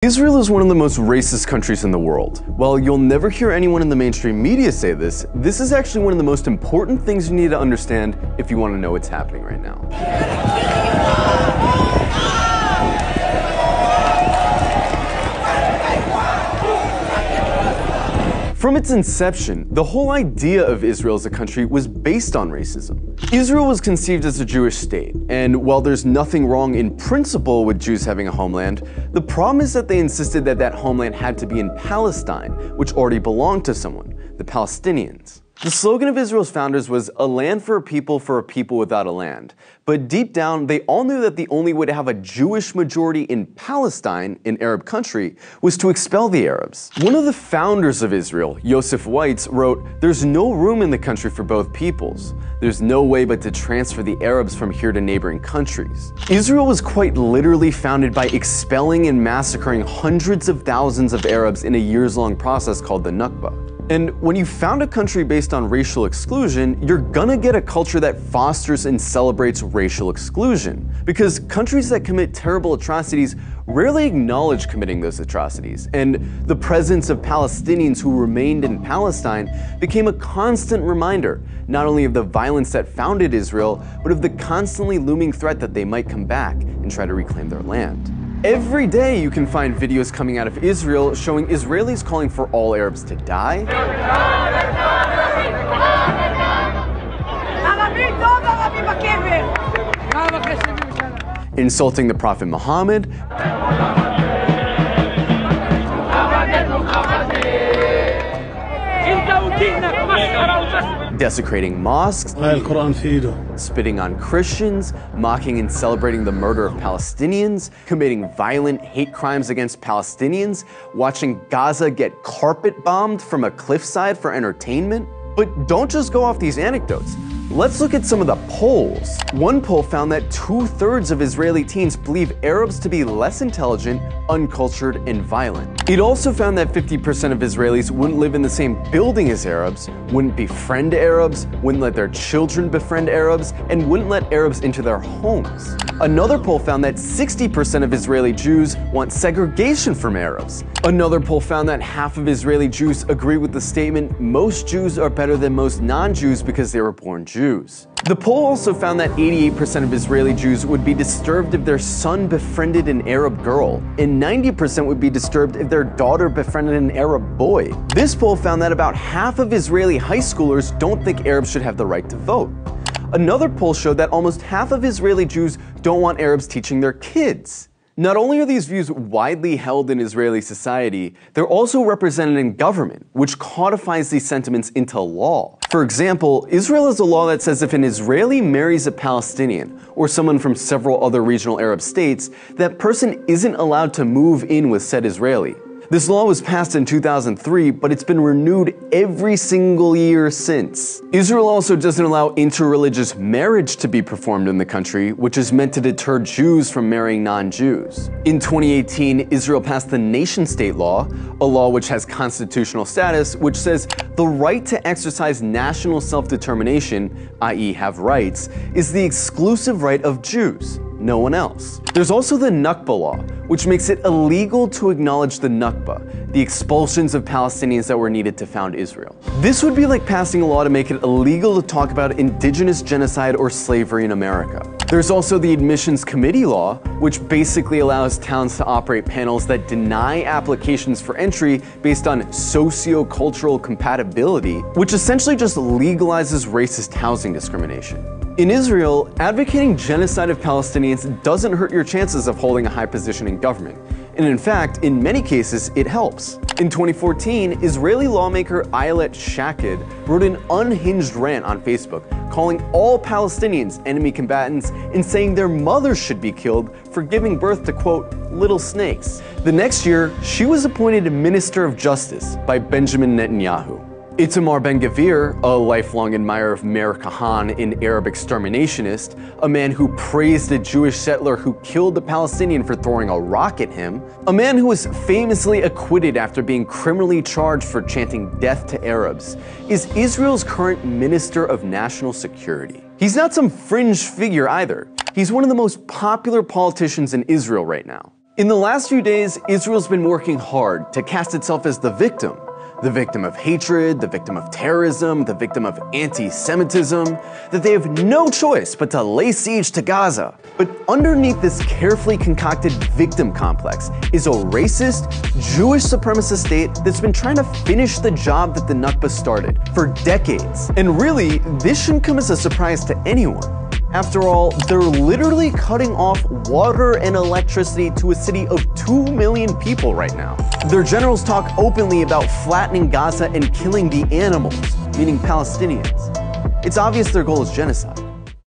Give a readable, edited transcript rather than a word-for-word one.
Israel is one of the most racist countries in the world. While you'll never hear anyone in the mainstream media say this, this is actually one of the most important things you need to understand if you want to know what's happening right now. From its inception, the whole idea of Israel as a country was based on racism. Israel was conceived as a Jewish state, and while there's nothing wrong in principle with Jews having a homeland, the problem is that they insisted that that homeland had to be in Palestine, which already belonged to someone, the Palestinians. The slogan of Israel's founders was "a land for a people without a land." But deep down, they all knew that the only way to have a Jewish majority in Palestine, an Arab country, was to expel the Arabs. One of the founders of Israel, Yosef Weitz, wrote, "There's no room in the country for both peoples. There's no way but to transfer the Arabs from here to neighboring countries." Israel was quite literally founded by expelling and massacring hundreds of thousands of Arabs in a years-long process called the Nakba. And when you found a country based on racial exclusion, you're gonna get a culture that fosters and celebrates racial exclusion. Because countries that commit terrible atrocities rarely acknowledge committing those atrocities. And the presence of Palestinians who remained in Palestine became a constant reminder, not only of the violence that founded Israel, but of the constantly looming threat that they might come back and try to reclaim their land. Every day you can find videos coming out of Israel showing Israelis calling for all Arabs to die, insulting the Prophet Muhammad, desecrating mosques, spitting on Christians, mocking and celebrating the murder of Palestinians, committing violent hate crimes against Palestinians, watching Gaza get carpet bombed from a cliffside for entertainment. But don't just go off these anecdotes. Let's look at some of the polls. One poll found that 2/3 of Israeli teens believe Arabs to be less intelligent, uncultured, and violent. It also found that 50% of Israelis wouldn't live in the same building as Arabs, wouldn't befriend Arabs, wouldn't let their children befriend Arabs, and wouldn't let Arabs into their homes. Another poll found that 60% of Israeli Jews want segregation from Arabs. Another poll found that half of Israeli Jews agree with the statement, "Most Jews are better than most non-Jews because they were born Jews." The poll also found that 88% of Israeli Jews would be disturbed if their son befriended an Arab girl, and 90% would be disturbed if their daughter befriended an Arab boy. This poll found that about half of Israeli high schoolers don't think Arabs should have the right to vote. Another poll showed that almost half of Israeli Jews don't want Arabs teaching their kids. Not only are these views widely held in Israeli society, they're also represented in government, which codifies these sentiments into law. For example, Israel has a law that says if an Israeli marries a Palestinian, or someone from several other regional Arab states, that person isn't allowed to move in with said Israeli. This law was passed in 2003, but it's been renewed every single year since. Israel also doesn't allow interreligious marriage to be performed in the country, which is meant to deter Jews from marrying non-Jews. In 2018, Israel passed the nation-state law, a law which has constitutional status, which says the right to exercise national self-determination, i.e. have rights, is the exclusive right of Jews, no one else. There's also the Nakba law, which makes it illegal to acknowledge the Nakba, the expulsions of Palestinians that were needed to found Israel. This would be like passing a law to make it illegal to talk about indigenous genocide or slavery in America. There's also the Admissions Committee law, which basically allows towns to operate panels that deny applications for entry based on socio-cultural compatibility, which essentially just legalizes racist housing discrimination. In Israel, advocating genocide of Palestinians doesn't hurt your chances of holding a high position in government. And in fact, in many cases, it helps. In 2014, Israeli lawmaker Ayelet Shaked wrote an unhinged rant on Facebook, calling all Palestinians enemy combatants and saying their mothers should be killed for giving birth to, quote, little snakes. The next year, she was appointed Minister of Justice by Benjamin Netanyahu. Itamar Ben-Gvir, a lifelong admirer of Meir Kahane, an Arab exterminationist, a man who praised a Jewish settler who killed a Palestinian for throwing a rock at him, a man who was famously acquitted after being criminally charged for chanting death to Arabs, is Israel's current Minister of National Security. He's not some fringe figure either. He's one of the most popular politicians in Israel right now. In the last few days, Israel's been working hard to cast itself as the victim of hatred, the victim of terrorism, the victim of anti-Semitism, that they have no choice but to lay siege to Gaza. But underneath this carefully concocted victim complex is a racist, Jewish supremacist state that's been trying to finish the job that the Nakba started for decades. And really, this shouldn't come as a surprise to anyone. After all, they're literally cutting off water and electricity to a city of 2 million people right now. Their generals talk openly about flattening Gaza and killing the animals, meaning Palestinians. It's obvious their goal is genocide.